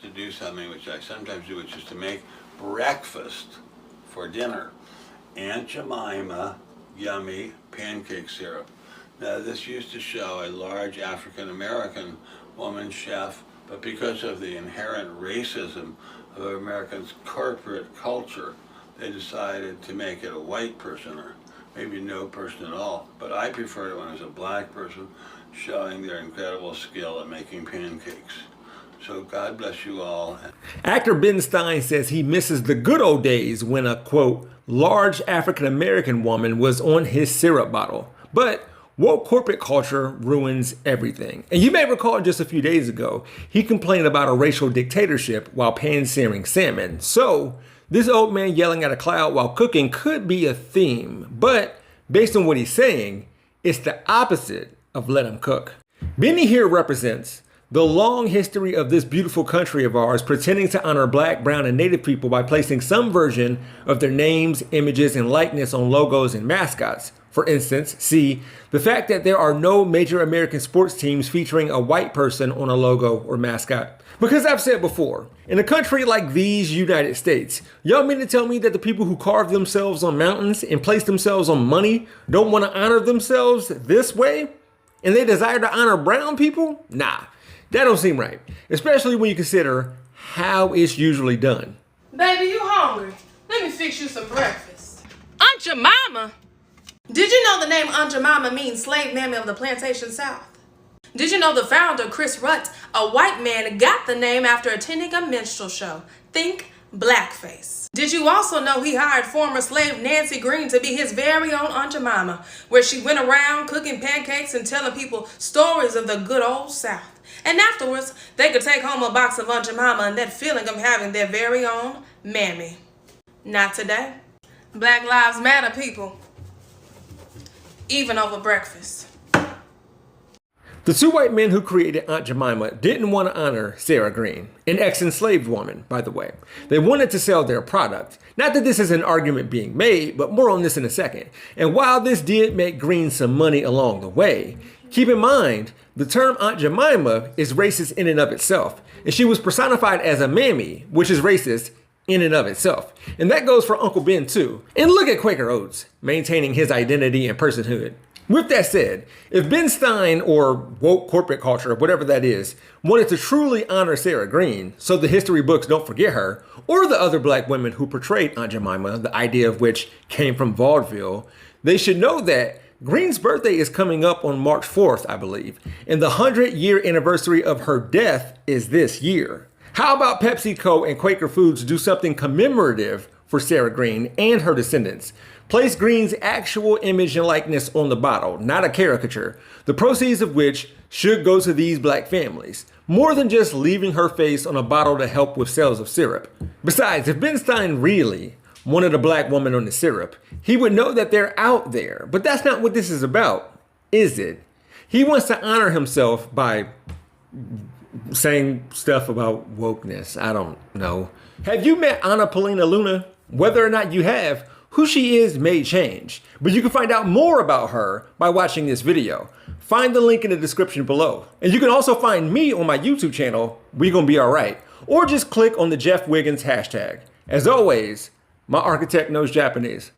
To do something which I sometimes do, which is to make breakfast for dinner. Aunt Jemima yummy pancake syrup. Now this used to show a large African American woman chef, but because of the inherent racism of Americans' corporate culture, they decided to make it a white person, or maybe no person at all. But I prefer it when it's a black person showing their incredible skill at making pancakes. So God bless you all. Actor Ben Stein says he misses the good old days when a, quote, large African-American woman was on his syrup bottle. But woke corporate culture ruins everything. And you may recall just a few days ago, he complained about a racial dictatorship while pan-searing salmon. So this old man yelling at a cloud while cooking could be a theme. But based on what he's saying, it's the opposite of let him cook. Benny here represents the long history of this beautiful country of ours pretending to honor Black, brown, and Native people by placing some version of their names, images, and likeness on logos and mascots. For instance, see, the fact that there are no major American sports teams featuring a white person on a logo or mascot. Because I've said before, in a country like these United States, y'all mean to tell me that the people who carve themselves on mountains and place themselves on money don't want to honor themselves this way? And they desire to honor brown people? Nah. That don't seem right, especially when you consider how it's usually done. Baby, you hungry? Let me fix you some breakfast. Aunt Jemima? Did you know the name Aunt Jemima means slave mammy of the plantation south? Did you know the founder, Chris Rutt, a white man, got the name after attending a minstrel show? Think blackface. Did you also know he hired former slave Nancy Green to be his very own Aunt Jemima, where she went around cooking pancakes and telling people stories of the good old South? And afterwards, they could take home a box of Aunt Jemima and that feeling of having their very own mammy. Not today. Black Lives Matter, people. Even over breakfast. The two white men who created Aunt Jemima didn't want to honor Sarah Green, an ex-enslaved woman, by the way. They wanted to sell their product. Not that this is an argument being made, but more on this in a second. And while this did make Green some money along the way, keep in mind, the term Aunt Jemima is racist in and of itself. And she was personified as a mammy, which is racist in and of itself. And that goes for Uncle Ben too. And look at Quaker Oats, maintaining his identity and personhood. With that said, if Ben Stein, or woke corporate culture, whatever that is, wanted to truly honor Sarah Green, so the history books don't forget her, or the other black women who portrayed Aunt Jemima, the idea of which came from vaudeville, they should know that Green's birthday is coming up on March 4th, I believe, and the 100-year anniversary of her death is this year. How about PepsiCo and Quaker Foods do something commemorative for Sarah Green and her descendants? Place Green's actual image and likeness on the bottle, not a caricature, the proceeds of which should go to these black families, more than just leaving her face on a bottle to help with sales of syrup. Besides, if Ben Stein really wanted a black woman on the syrup, he would know that they're out there. But that's not what this is about, is it? He wants to honor himself by saying stuff about wokeness. I don't know. Have you met Anna Paulina Luna? Whether or not you have, who she is may change. But you can find out more about her by watching this video. Find the link in the description below. And you can also find me on my YouTube channel, We Gonna Be Alright. Or just click on the Jeff Wiggins hashtag. As always, my architect knows Japanese.